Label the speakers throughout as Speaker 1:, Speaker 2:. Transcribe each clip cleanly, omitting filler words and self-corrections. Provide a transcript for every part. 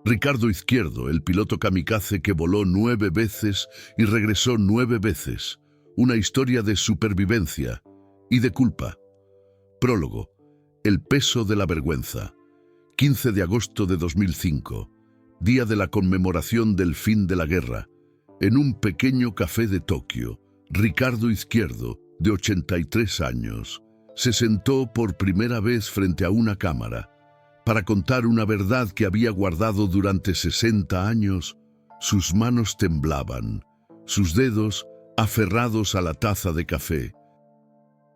Speaker 1: Ricardo Izquierdo, el piloto kamikaze que voló 9 veces y regresó 9 veces. Una historia de supervivencia y de culpa. Prólogo. El peso de la vergüenza. 15 de agosto de 2005. Día de la conmemoración del fin de la guerra. En un pequeño café de Tokio, Ricardo Izquierdo, de 83 años, se sentó por primera vez frente a una cámara para contar una verdad que había guardado durante 60 años. Sus manos temblaban, sus dedos aferrados a la taza de café.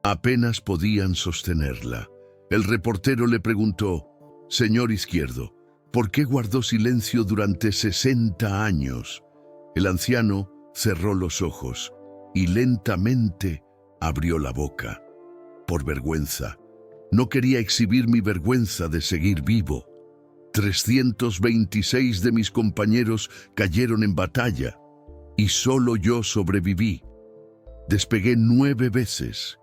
Speaker 1: Apenas podían sostenerla. El reportero le preguntó: «Señor Izquierdo, ¿por qué guardó silencio durante 60 años?» El anciano cerró los ojos y lentamente abrió la boca. Por vergüenza. No quería exhibir mi vergüenza de seguir vivo. 326 de mis compañeros cayeron en batalla y solo yo sobreviví. Despegué 9 veces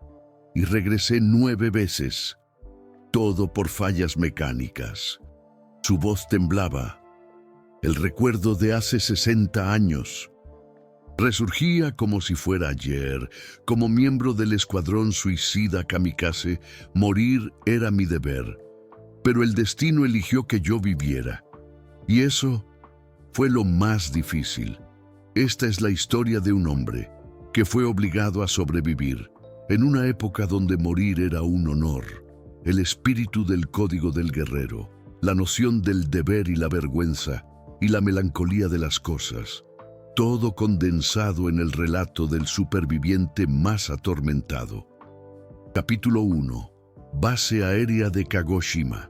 Speaker 1: y regresé 9 veces. Todo por fallas mecánicas. Su voz temblaba. El recuerdo de hace 60 años resurgía como si fuera ayer. Como miembro del escuadrón suicida kamikaze, morir era mi deber. Pero el destino eligió que yo viviera. Y eso fue lo más difícil. Esta es la historia de un hombre que fue obligado a sobrevivir en una época donde morir era un honor. El espíritu del código del guerrero, la noción del deber y la vergüenza, y la melancolía de las cosas. Todo condensado en el relato del superviviente más atormentado. Capítulo 1. Base aérea de Kagoshima.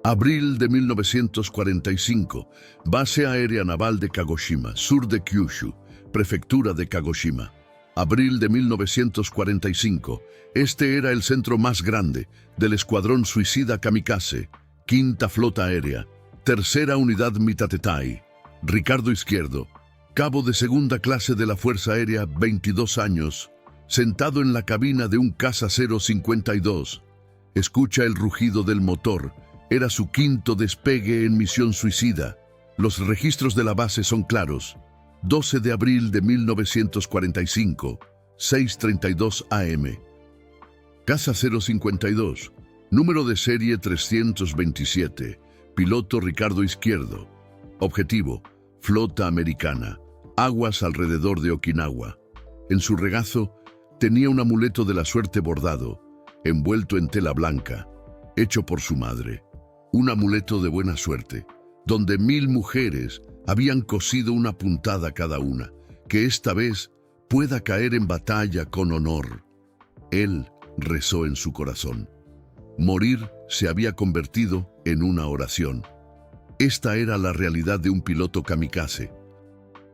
Speaker 1: Abril de 1945. Base aérea naval de Kagoshima, sur de Kyushu, prefectura de Kagoshima. Abril de 1945. Este era el centro más grande del escuadrón suicida kamikaze, Quinta Flota Aérea, Tercera Unidad Mitatetai. Ricardo Izquierdo, cabo de segunda clase de la Fuerza Aérea, 22 años, sentado en la cabina de un Caza 052. Escucha el rugido del motor. Era su quinto despegue en misión suicida. Los registros de la base son claros. 12 de abril de 1945, 6:32 am. Caza 052, número de serie 327, piloto Ricardo Izquierdo. Objetivo: flota americana, aguas alrededor de Okinawa. En su regazo tenía un amuleto de la suerte bordado, envuelto en tela blanca, hecho por su madre. Un amuleto de buena suerte, donde 1000 mujeres habían cosido una puntada cada una, que esta vez pueda caer en batalla con honor. Él rezó en su corazón. Morir se había convertido en una oración. Esta era la realidad de un piloto kamikaze.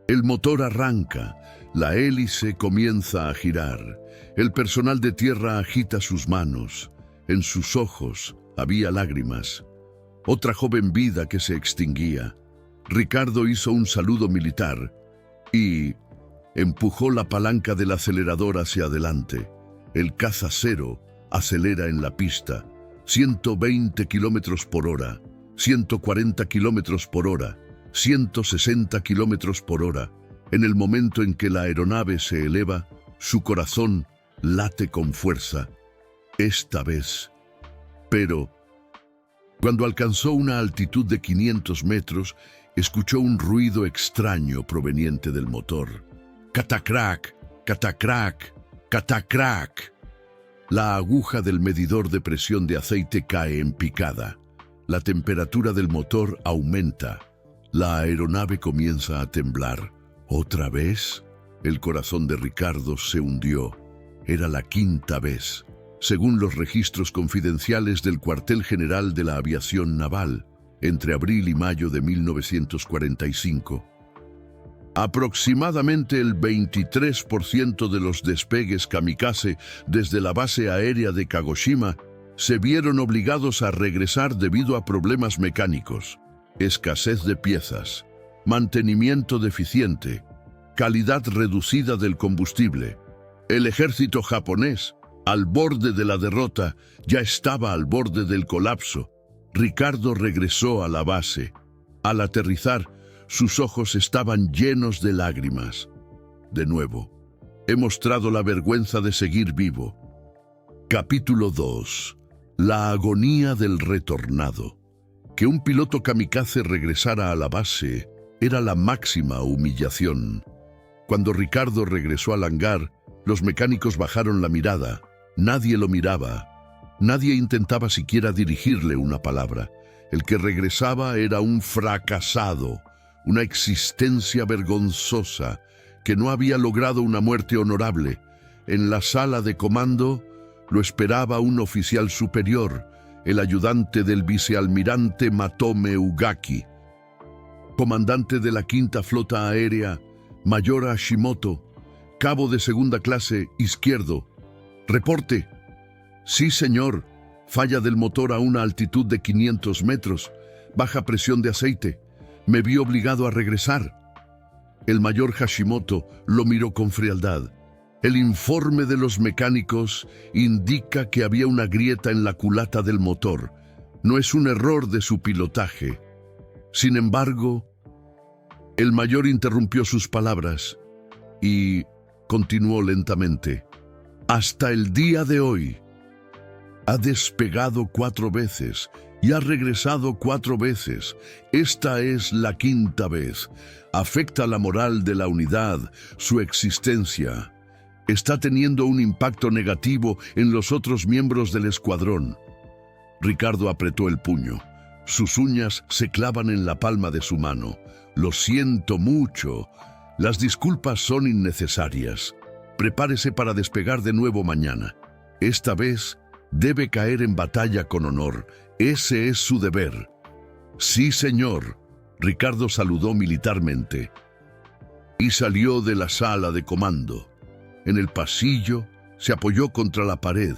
Speaker 1: El motor arranca, la hélice comienza a girar. El personal de tierra agita sus manos. En sus ojos había lágrimas. Otra joven vida que se extinguía. Ricardo hizo un saludo militar y empujó la palanca del acelerador hacia adelante. El Caza 0 acelera en la pista. 120 kilómetros por hora, 140 kilómetros por hora, 160 kilómetros por hora. En el momento en que la aeronave se eleva, su corazón late con fuerza. Esta vez. Pero cuando alcanzó una altitud de 500 metros, escuchó un ruido extraño proveniente del motor. ¡Catacrac! ¡Catacrac! ¡Catacrac! La aguja del medidor de presión de aceite cae en picada. La temperatura del motor aumenta. La aeronave comienza a temblar. ¿Otra vez? El corazón de Ricardo se hundió. Era la 5ª vez, según los registros confidenciales del Cuartel General de la Aviación Naval, entre abril y mayo de 1945. Aproximadamente el 23% de los despegues kamikaze desde la base aérea de Kagoshima se vieron obligados a regresar debido a problemas mecánicos, escasez de piezas, mantenimiento deficiente, calidad reducida del combustible. El ejército japonés, al borde de la derrota, ya estaba al borde del colapso. Ricardo regresó a la base. Al aterrizar, sus ojos estaban llenos de lágrimas. De nuevo, he mostrado la vergüenza de seguir vivo. Capítulo 2. La agonía del retornado. Que un piloto kamikaze regresara a la base era la máxima humillación. Cuando Ricardo regresó al hangar, los mecánicos bajaron la mirada. Nadie lo miraba. Nadie intentaba siquiera dirigirle una palabra. El que regresaba era un fracasado, una existencia vergonzosa, que no había logrado una muerte honorable. En la sala de comando lo esperaba un oficial superior, el ayudante del vicealmirante Matome Ugaki. Comandante de la Quinta Flota Aérea, Mayor Hashimoto, cabo de segunda clase, izquierdo. Reporte. Sí, señor. Falla del motor a una altitud de 500 metros. Baja presión de aceite. Me vi obligado a regresar. El mayor Hashimoto lo miró con frialdad. El informe de los mecánicos indica que había una grieta en la culata del motor. No es un error de su pilotaje. Sin embargo, el mayor interrumpió sus palabras y continuó lentamente. Hasta el día de hoy, ha despegado 4 veces y ha regresado 4 veces. Esta es la 5ª vez. Afecta la moral de la unidad, su existencia. Está teniendo un impacto negativo en los otros miembros del escuadrón. Ricardo apretó el puño. Sus uñas se clavan en la palma de su mano. Lo siento mucho. Las disculpas son innecesarias. Prepárese para despegar de nuevo mañana. Esta vez debe caer en batalla con honor. Ese es su deber. Sí, señor. Ricardo saludó militarmente y salió de la sala de comando. En el pasillo se apoyó contra la pared.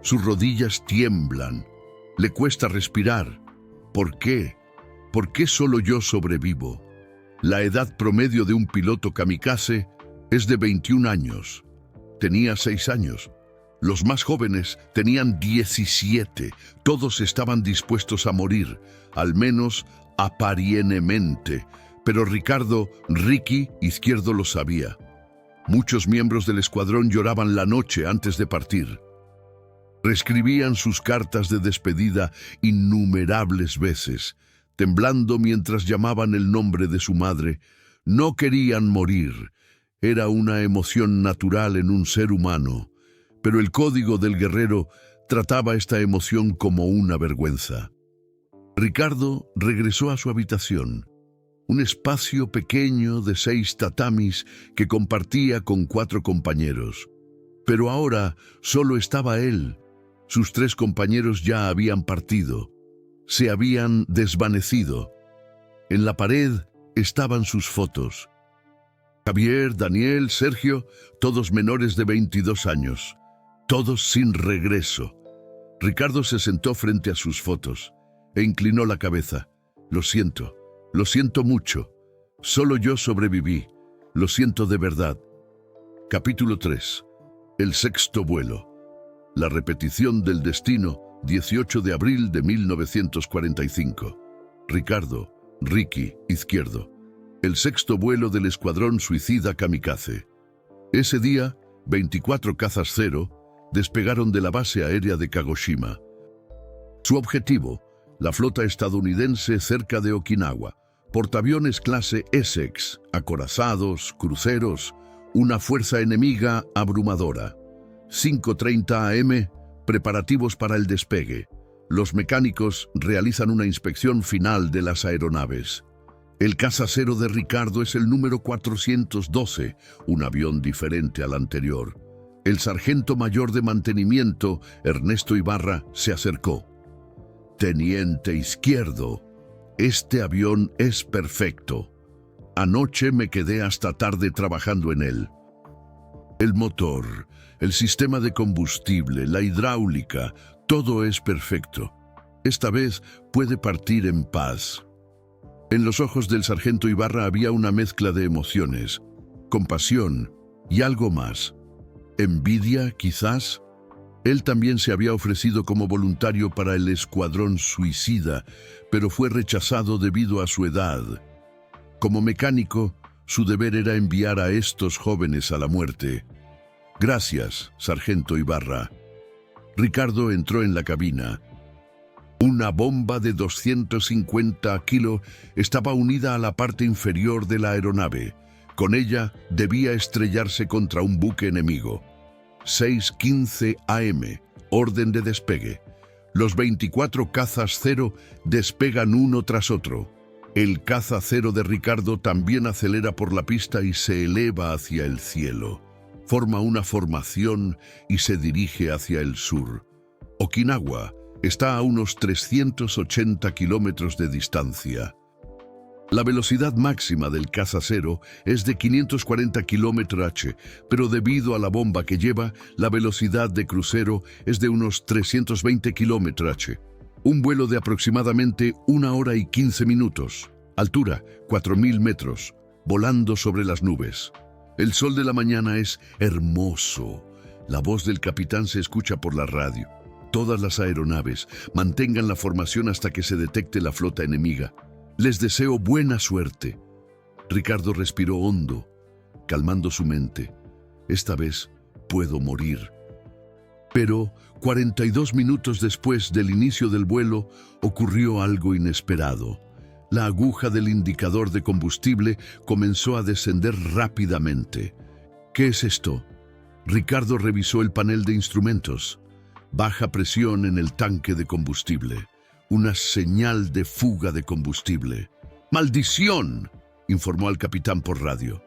Speaker 1: Sus rodillas tiemblan. Le cuesta respirar. ¿Por qué? ¿Por qué solo yo sobrevivo? La edad promedio de un piloto kamikaze es de 21 años. Tenía 6 años. Los más jóvenes tenían 17. Todos estaban dispuestos a morir, al menos aparentemente. Pero Ricky izquierdo lo sabía. Muchos miembros del escuadrón lloraban la noche antes de partir. Reescribían sus cartas de despedida innumerables veces, temblando mientras llamaban el nombre de su madre. No querían morir. Era una emoción natural en un ser humano, pero el código del guerrero trataba esta emoción como una vergüenza. Ricardo regresó a su habitación, un espacio pequeño de 6 tatamis que compartía con 4 compañeros. Pero ahora solo estaba él. Sus 3 compañeros ya habían partido. Se habían desvanecido. En la pared estaban sus fotos. Javier, Daniel, Sergio, todos menores de 22 años. Todos sin regreso. Ricardo se sentó frente a sus fotos e inclinó la cabeza. Lo siento mucho. Solo yo sobreviví. Lo siento de verdad. Capítulo 3. El 6º vuelo. La repetición del destino, 18 de abril de 1945. Ricardo, Ricky, izquierdo. El 6º vuelo del escuadrón suicida kamikaze. Ese día, 24 cazas Cero despegaron de la base aérea de Kagoshima. Su objetivo, la flota estadounidense cerca de Okinawa. Portaaviones clase Essex, acorazados, cruceros, una fuerza enemiga abrumadora. 5:30 am, preparativos para el despegue. Los mecánicos realizan una inspección final de las aeronaves. El caza Cero de Ricardo es el número 412, un avión diferente al anterior. El sargento mayor de mantenimiento, Ernesto Ibarra, se acercó. Teniente izquierdo, este avión es perfecto. Anoche me quedé hasta tarde trabajando en él. El motor, el sistema de combustible, la hidráulica, todo es perfecto. Esta vez puede partir en paz. En los ojos del sargento Ibarra había una mezcla de emociones, compasión y algo más. ¿Envidia, quizás? Él también se había ofrecido como voluntario para el escuadrón suicida, pero fue rechazado debido a su edad. Como mecánico, su deber era enviar a estos jóvenes a la muerte. Gracias, sargento Ibarra. Ricardo entró en la cabina. Una bomba de 250 kilos estaba unida a la parte inferior de la aeronave. Con ella debía estrellarse contra un buque enemigo. 6:15 AM, orden de despegue. Los 24 cazas Cero despegan uno tras otro. El caza Cero de Ricardo también acelera por la pista y se eleva hacia el cielo. Forma una formación y se dirige hacia el sur. Okinawa está a unos 380 kilómetros de distancia. La velocidad máxima del caza Cero es de 540 km/h, pero debido a la bomba que lleva, la velocidad de crucero es de unos 320 km/h. Un vuelo de aproximadamente 1 hora y 15 minutos. Altura, 4.000 metros, volando sobre las nubes. El sol de la mañana es hermoso. La voz del capitán se escucha por la radio. Todas las aeronaves mantengan la formación hasta que se detecte la flota enemiga. Les deseo buena suerte. Ricardo respiró hondo, calmando su mente. Esta vez puedo morir. Pero 42 minutos después del inicio del vuelo, ocurrió algo inesperado. La aguja del indicador de combustible comenzó a descender rápidamente. ¿Qué es esto? Ricardo revisó el panel de instrumentos. Baja presión en el tanque de combustible. Una señal de fuga de combustible. ¡Maldición!, informó al capitán por radio.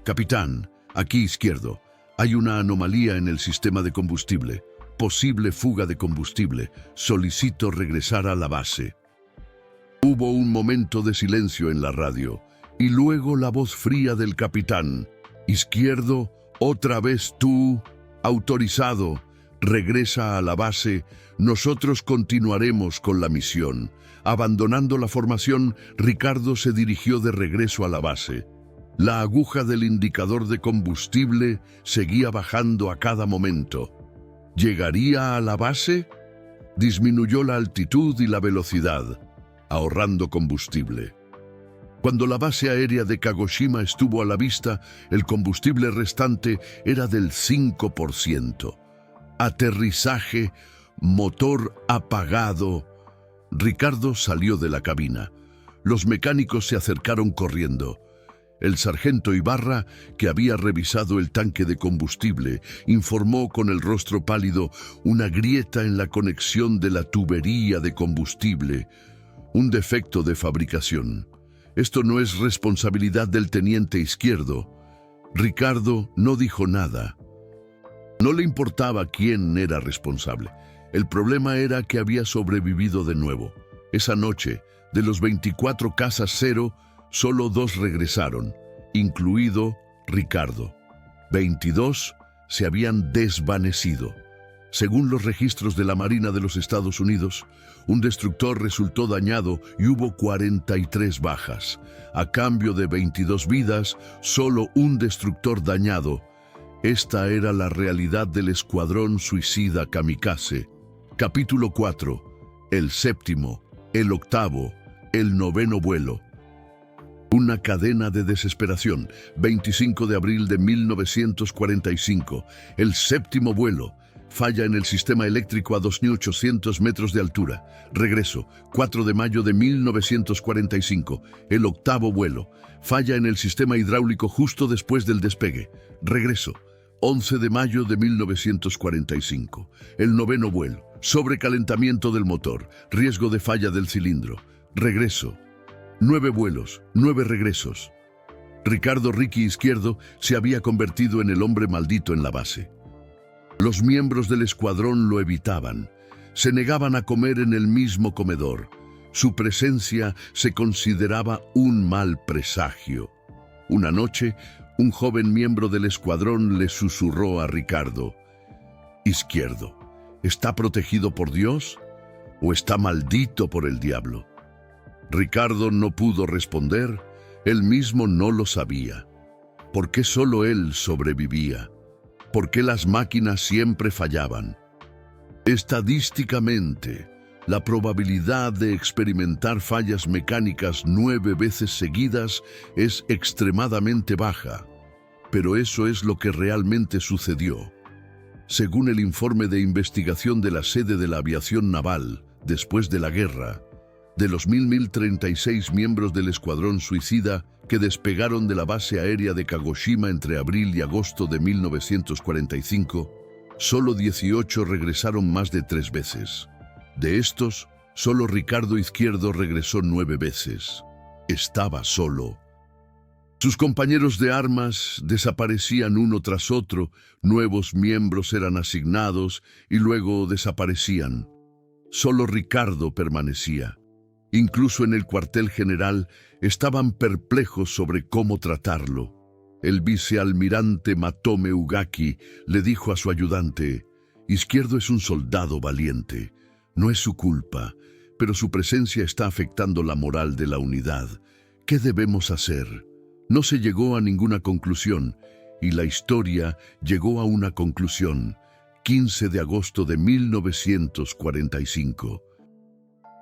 Speaker 1: Capitán, aquí izquierdo. Hay una anomalía en el sistema de combustible. Posible fuga de combustible. Solicito regresar a la base. Hubo un momento de silencio en la radio, y luego la voz fría del capitán. Izquierdo, otra vez tú, autorizado. Regresa a la base, nosotros continuaremos con la misión. Abandonando la formación, Ricardo se dirigió de regreso a la base. La aguja del indicador de combustible seguía bajando a cada momento. ¿Llegaría a la base? Disminuyó la altitud y la velocidad, ahorrando combustible. Cuando la base aérea de Kagoshima estuvo a la vista, el combustible restante era del 5%. Aterrizaje, motor apagado. Ricardo salió de la cabina. Los mecánicos se acercaron corriendo. El sargento Ibarra, que había revisado el tanque de combustible, informó con el rostro pálido una grieta en la conexión de la tubería de combustible. Un defecto de fabricación. Esto no es responsabilidad del teniente Izquierdo. Ricardo no dijo nada. No le importaba quién era responsable. El problema era que había sobrevivido de nuevo. Esa noche, de los 24 cazas Cero, solo 2 regresaron, incluido Ricardo. 22 se habían desvanecido. Según los registros de la Marina de los Estados Unidos, un destructor resultó dañado y hubo 43 bajas. A cambio de 22 vidas, solo un destructor dañado. Esta era la realidad del escuadrón suicida kamikaze. Capítulo 4. El séptimo, el octavo, el noveno vuelo. Una cadena de desesperación. 25 de abril de 1945. El séptimo vuelo. Falla en el sistema eléctrico a 2.800 metros de altura. Regreso. 4 de mayo de 1945. El octavo vuelo. Falla en el sistema hidráulico justo después del despegue. Regreso. 11 de mayo de 1945. El noveno vuelo. Sobrecalentamiento del motor. Riesgo de falla del cilindro. Regreso. 9 vuelos, 9 regresos. Ricardo Ricky Izquierdo se había convertido en el hombre maldito en la base. Los miembros del escuadrón lo evitaban. Se negaban a comer en el mismo comedor. Su presencia se consideraba un mal presagio. Una noche, un joven miembro del escuadrón le susurró a Ricardo: Izquierdo, ¿está protegido por Dios o está maldito por el diablo? Ricardo no pudo responder, él mismo no lo sabía. ¿Por qué solo él sobrevivía? ¿Por qué las máquinas siempre fallaban? Estadísticamente, la probabilidad de experimentar fallas mecánicas 9 veces seguidas es extremadamente baja, pero eso es lo que realmente sucedió. Según el informe de investigación de la sede de la aviación naval, después de la guerra, de los 1.036 miembros del escuadrón suicida que despegaron de la base aérea de Kagoshima entre abril y agosto de 1945, solo 18 regresaron más de 3 veces. De estos, solo Ricardo Izquierdo regresó 9 veces. Estaba solo. Sus compañeros de armas desaparecían uno tras otro, nuevos miembros eran asignados y luego desaparecían. Solo Ricardo permanecía. Incluso en el cuartel general estaban perplejos sobre cómo tratarlo. El vicealmirante Matome Ugaki le dijo a su ayudante: Izquierdo es un soldado valiente. No es su culpa, pero su presencia está afectando la moral de la unidad. ¿Qué debemos hacer? No se llegó a ninguna conclusión, y la historia llegó a una conclusión. 15 de agosto de 1945.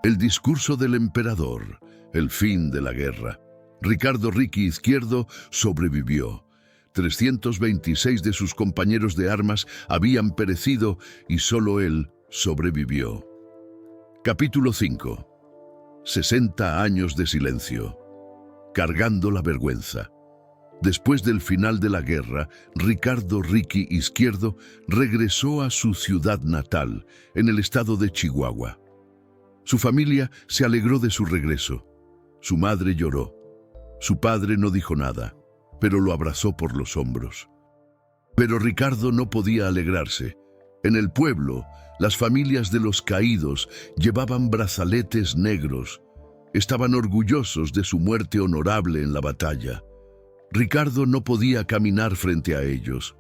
Speaker 1: El discurso del emperador, el fin de la guerra. Ricardo Ricky Izquierdo sobrevivió. 326 de sus compañeros de armas habían perecido y solo él sobrevivió. Capítulo 5. 60 años de silencio. Cargando la vergüenza. Después del final de la guerra, Ricardo Ricky Izquierdo regresó a su ciudad natal, en el estado de Chihuahua. Su familia se alegró de su regreso. Su madre lloró. Su padre no dijo nada, pero lo abrazó por los hombros. Pero Ricardo no podía alegrarse. En el pueblo, las familias de los caídos llevaban brazaletes negros. Estaban orgullosos de su muerte honorable en la batalla. Ricardo no podía caminar frente a ellos.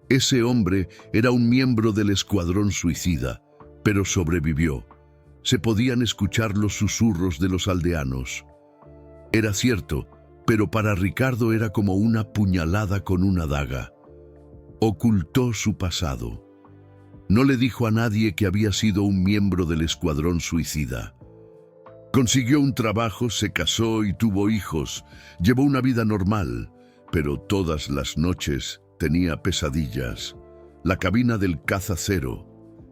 Speaker 1: Ese hombre era un miembro del escuadrón suicida, pero sobrevivió. Se podían escuchar los susurros de los aldeanos. Era cierto, pero para Ricardo era como una puñalada con una daga. Ocultó su pasado. No le dijo a nadie que había sido un miembro del escuadrón suicida. Consiguió un trabajo, se casó y tuvo hijos. Llevó una vida normal, pero todas las noches tenía pesadillas. La cabina del caza cero,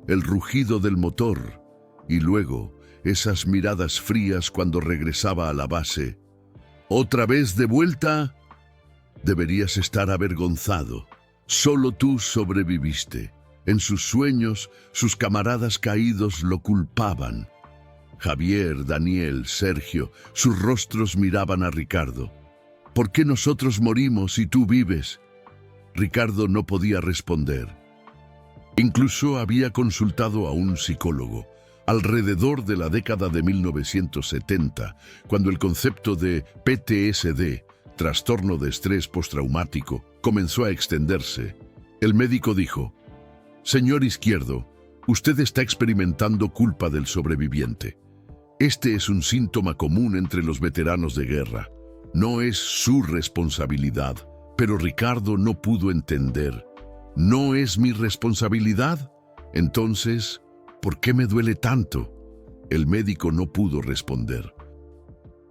Speaker 1: el rugido del motor y luego esas miradas frías cuando regresaba a la base. ¿Otra vez de vuelta? Deberías estar avergonzado. Solo tú sobreviviste. En sus sueños, sus camaradas caídos lo culpaban. Javier, Daniel, Sergio, sus rostros miraban a Ricardo. ¿Por qué nosotros morimos y tú vives? Ricardo no podía responder. Incluso había consultado a un psicólogo. Alrededor de la década de 1970, cuando el concepto de PTSD, trastorno de estrés postraumático, comenzó a extenderse, el médico dijo: Señor Izquierdo, usted está experimentando culpa del sobreviviente. Este es un síntoma común entre los veteranos de guerra. No es su responsabilidad, pero Ricardo no pudo entender. ¿No es mi responsabilidad? Entonces, ¿por qué me duele tanto? El médico no pudo responder.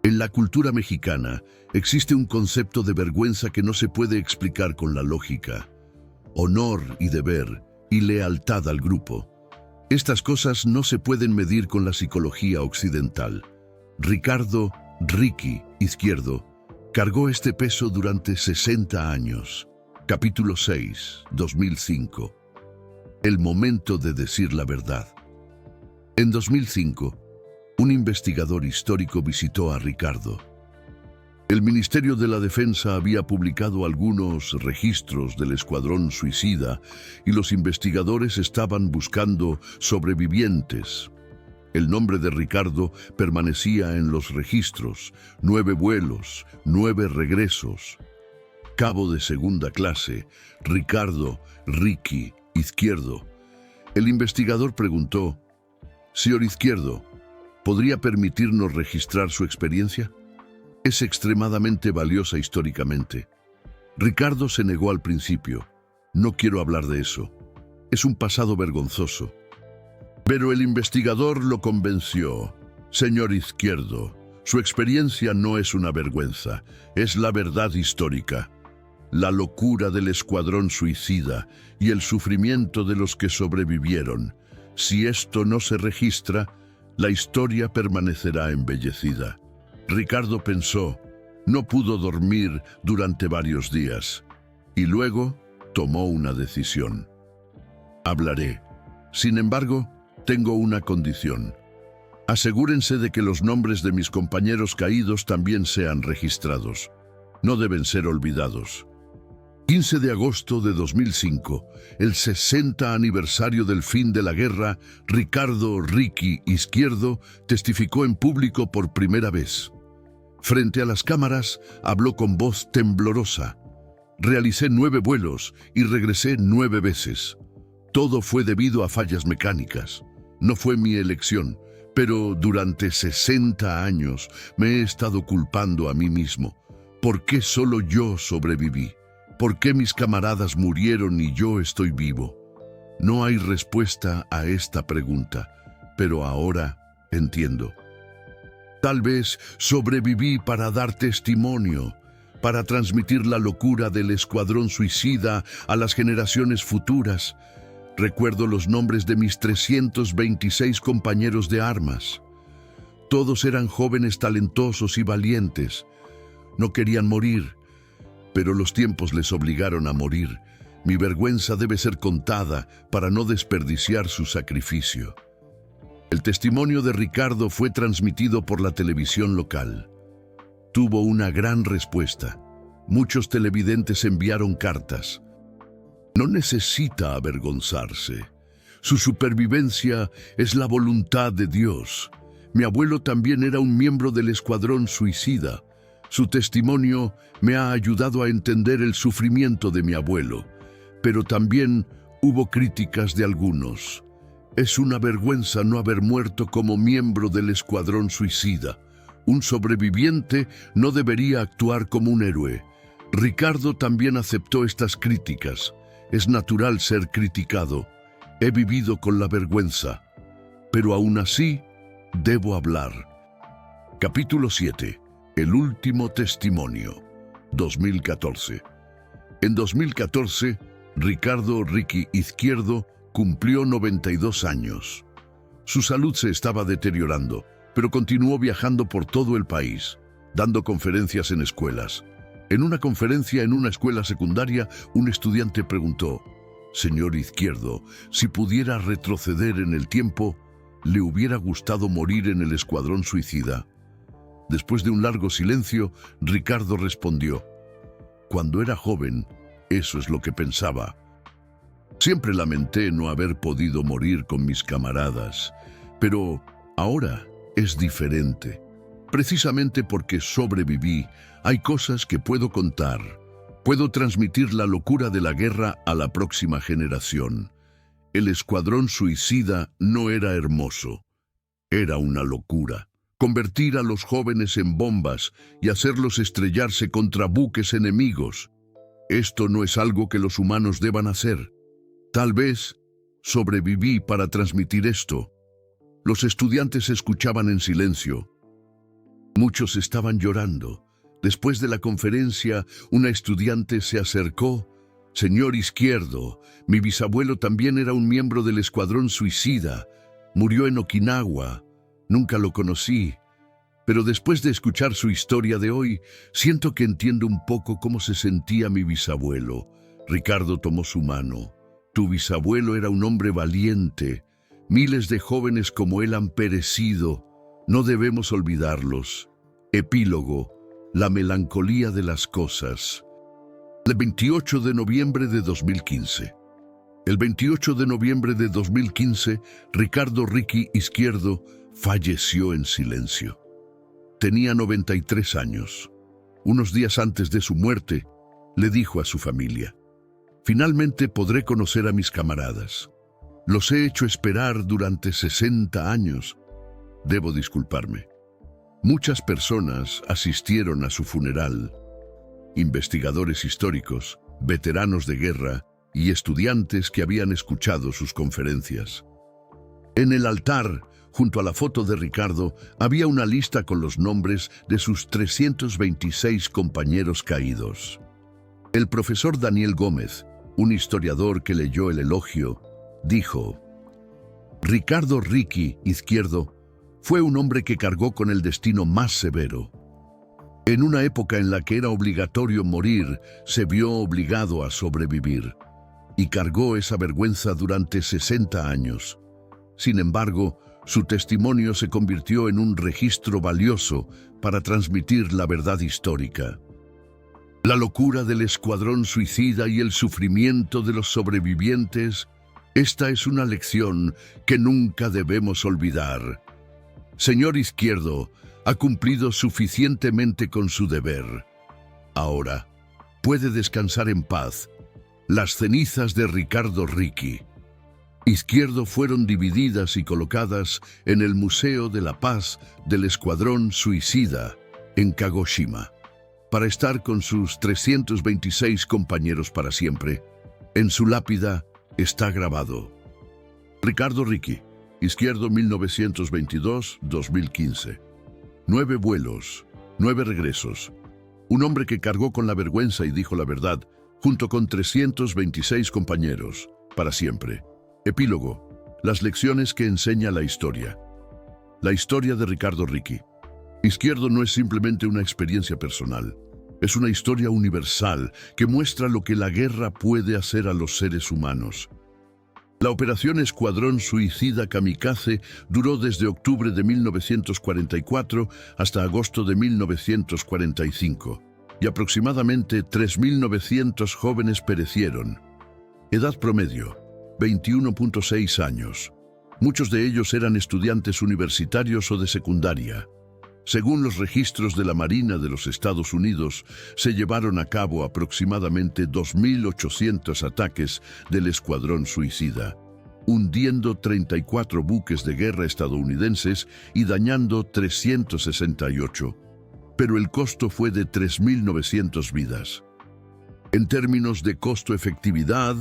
Speaker 1: En la cultura mexicana existe un concepto de vergüenza que no se puede explicar con la lógica. Honor y deber y lealtad al grupo. Estas cosas no se pueden medir con la psicología occidental. Ricardo Ricky Izquierdo cargó este peso durante 60 años. Capítulo 6, 2005. El momento de decir la verdad. En 2005, un investigador histórico visitó a Ricardo. El Ministerio de la Defensa había publicado algunos registros del escuadrón suicida y los investigadores estaban buscando sobrevivientes. El nombre de Ricardo permanecía en los registros: 9 vuelos, 9 regresos. Cabo de segunda clase, Ricardo Ricky Izquierdo. El investigador preguntó: Señor Izquierdo, ¿podría permitirnos registrar su experiencia? Es extremadamente valiosa históricamente. Ricardo se negó al principio. No quiero hablar de eso. Es un pasado vergonzoso. Pero el investigador lo convenció. Señor Izquierdo, su experiencia no es una vergüenza, es la verdad histórica. La locura del escuadrón suicida y el sufrimiento de los que sobrevivieron. Si esto no se registra, la historia permanecerá embellecida. Ricardo pensó, no pudo dormir durante varios días, y luego tomó una decisión. Hablaré. Sin embargo, tengo una condición. Asegúrense de que los nombres de mis compañeros caídos también sean registrados. No deben ser olvidados. 15 de agosto de 2005, el 60 aniversario del fin de la guerra, Ricardo Ricky Izquierdo testificó en público por primera vez. Frente a las cámaras, habló con voz temblorosa. Realicé 9 vuelos y regresé 9 veces. Todo fue debido a fallas mecánicas. No fue mi elección, pero durante 60 años me he estado culpando a mí mismo. ¿Por qué solo yo sobreviví? ¿Por qué mis camaradas murieron y yo estoy vivo? No hay respuesta a esta pregunta, pero ahora entiendo. Tal vez sobreviví para dar testimonio, para transmitir la locura del escuadrón suicida a las generaciones futuras. Recuerdo los nombres de mis 326 compañeros de armas. Todos eran jóvenes talentosos y valientes. No querían morir, pero los tiempos les obligaron a morir. Mi vergüenza debe ser contada para no desperdiciar su sacrificio. El testimonio de Ricardo fue transmitido por la televisión local. Tuvo una gran respuesta. Muchos televidentes enviaron cartas. No necesita avergonzarse. Su supervivencia es la voluntad de Dios. Mi abuelo también era un miembro del escuadrón suicida. Su testimonio me ha ayudado a entender el sufrimiento de mi abuelo, pero también hubo críticas de algunos. Es una vergüenza no haber muerto como miembro del escuadrón suicida. Un sobreviviente no debería actuar como un héroe. Ricardo también aceptó estas críticas. Es natural ser criticado. He vivido con la vergüenza, pero aún así debo hablar. Capítulo 7. El último testimonio. 2014. En 2014, Ricardo Ricky Izquierdo cumplió 92 años. Su salud se estaba deteriorando, pero continuó viajando por todo el país, dando conferencias en escuelas. En una conferencia en una escuela secundaria, un estudiante preguntó, «Señor Izquierdo, si pudiera retroceder en el tiempo, ¿le hubiera gustado morir en el escuadrón suicida?» Después de un largo silencio, Ricardo respondió, «Cuando era joven, eso es lo que pensaba. Siempre lamenté no haber podido morir con mis camaradas, pero ahora es diferente. Precisamente porque sobreviví, hay cosas que puedo contar. Puedo transmitir la locura de la guerra a la próxima generación. El escuadrón suicida no era hermoso. Era una locura. Convertir a los jóvenes en bombas y hacerlos estrellarse contra buques enemigos. Esto no es algo que los humanos deban hacer. Tal vez sobreviví para transmitir esto. Los estudiantes escuchaban en silencio. Muchos estaban llorando. Después de la conferencia, una estudiante se acercó. «Señor Izquierdo, mi bisabuelo también era un miembro del escuadrón suicida. Murió en Okinawa. Nunca lo conocí. Pero después de escuchar su historia de hoy, siento que entiendo un poco cómo se sentía mi bisabuelo». Ricardo tomó su mano. «Tu bisabuelo era un hombre valiente. Miles de jóvenes como él han perecido. No debemos olvidarlos». Epílogo. La melancolía de las cosas. El 28 de noviembre de 2015. El 28 de noviembre de 2015, Ricardo Ricky Izquierdo falleció en silencio. Tenía 93 años. Unos días antes de su muerte, le dijo a su familia, «Finalmente podré conocer a mis camaradas. Los he hecho esperar durante 60 años. Debo disculparme». Muchas personas asistieron a su funeral. Investigadores históricos, veteranos de guerra y estudiantes que habían escuchado sus conferencias. En el altar, junto a la foto de Ricardo, había una lista con los nombres de sus 326 compañeros caídos. El profesor Daniel Gómez, un historiador que leyó el elogio, dijo: Ricardo Ricky Izquierdo fue un hombre que cargó con el destino más severo. En una época en la que era obligatorio morir, se vio obligado a sobrevivir y cargó esa vergüenza durante 60 años. Sin embargo, su testimonio se convirtió en un registro valioso para transmitir la verdad histórica. La locura del escuadrón suicida y el sufrimiento de los sobrevivientes, esta es una lección que nunca debemos olvidar. Señor Izquierdo, ha cumplido suficientemente con su deber. Ahora puede descansar en paz. Las cenizas de Ricardo Ricky Izquierdo fueron divididas y colocadas en el Museo de la Paz del Escuadrón Suicida en Kagoshima, para estar con sus 326 compañeros para siempre. En su lápida está grabado: Ricardo Ricky Izquierdo, 1922-2015. 9 vuelos, 9 regresos. Un hombre que cargó con la vergüenza y dijo la verdad, junto con 326 compañeros, para siempre. Epílogo. Las lecciones que enseña la historia. La historia de Ricardo Ricky Izquierdo no es simplemente una experiencia personal. Es una historia universal que muestra lo que la guerra puede hacer a los seres humanos. La operación Escuadrón Suicida Kamikaze duró desde octubre de 1944 hasta agosto de 1945, y aproximadamente 3.900 jóvenes perecieron. Edad promedio: 21.6 años. Muchos de ellos eran estudiantes universitarios o de secundaria. Según los registros de la Marina de los Estados Unidos, se llevaron a cabo aproximadamente 2.800 ataques del Escuadrón Suicida, hundiendo 34 buques de guerra estadounidenses y dañando 368. Pero el costo fue de 3.900 vidas. En términos de costo-efectividad,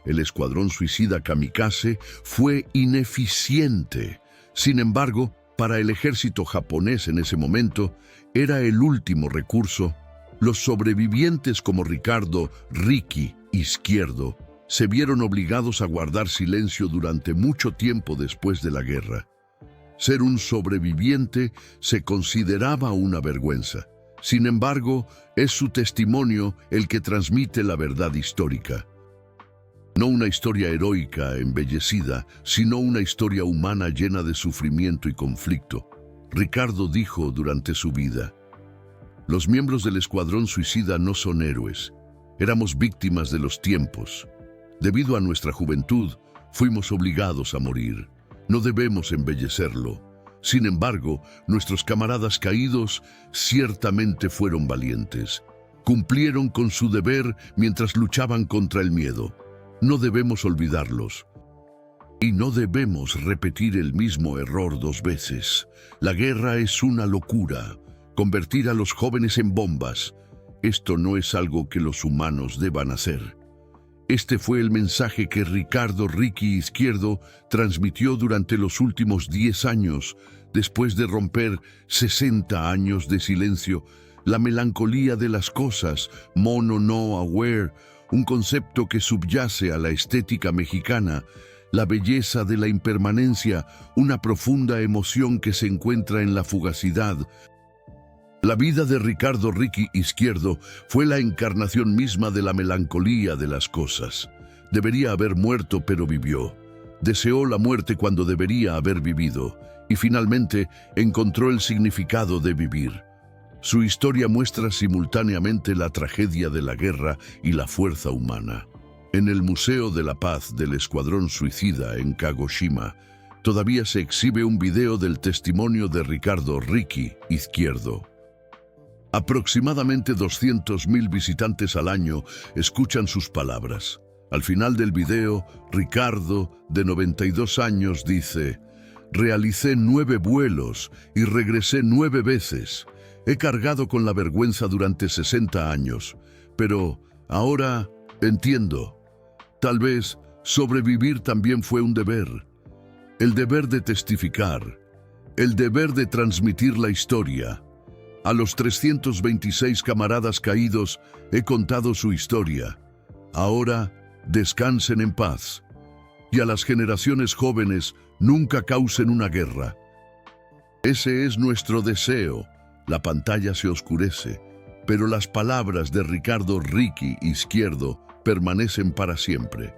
Speaker 1: el Escuadrón Suicida Kamikaze fue ineficiente. Sin embargo, para el ejército japonés en ese momento, era el último recurso. Los sobrevivientes como Ricardo Ricky Izquierdo se vieron obligados a guardar silencio durante mucho tiempo después de la guerra. Ser un sobreviviente se consideraba una vergüenza. Sin embargo, es su testimonio el que transmite la verdad histórica. No una historia heroica, embellecida, sino una historia humana llena de sufrimiento y conflicto. Ricardo dijo durante su vida: los miembros del Escuadrón Suicida no son héroes. Éramos víctimas de los tiempos. Debido a nuestra juventud, fuimos obligados a morir. No debemos embellecerlo. Sin embargo, nuestros camaradas caídos ciertamente fueron valientes. Cumplieron con su deber mientras luchaban contra el miedo. No debemos olvidarlos. Y no debemos repetir el mismo error 2 veces. La guerra es una locura. Convertir a los jóvenes en bombas. Esto no es algo que los humanos deban hacer. Este fue el mensaje que Ricardo Ricky Izquierdo transmitió durante los últimos 10 años, después de romper 60 años de silencio. La melancolía de las cosas, mono no aware, un concepto que subyace a la estética mexicana, la belleza de la impermanencia, una profunda emoción que se encuentra en la fugacidad. La vida de Ricardo Ricky Izquierdo fue la encarnación misma de la melancolía de las cosas. Debería haber muerto, pero vivió. Deseó la muerte cuando debería haber vivido, y finalmente encontró el significado de vivir. Su historia muestra simultáneamente la tragedia de la guerra y la fuerza humana. En el Museo de la Paz del Escuadrón Suicida en Kagoshima, todavía se exhibe un video del testimonio de Ricardo Ricky Izquierdo. Aproximadamente 200.000 visitantes al año escuchan sus palabras. Al final del video, Ricardo, de 92 años, dice: realicé 9 vuelos y regresé 9 veces. He cargado con la vergüenza durante 60 años, pero ahora entiendo. Tal vez sobrevivir también fue un deber. el deber de testificar, el deber de transmitir la historia. A los 326 camaradas caídos he contado su historia. Ahora descansen en paz. Y a las generaciones jóvenes nunca causen una guerra. Ese es nuestro deseo. La pantalla se oscurece, pero las palabras de Ricardo Ricky Izquierdo permanecen para siempre.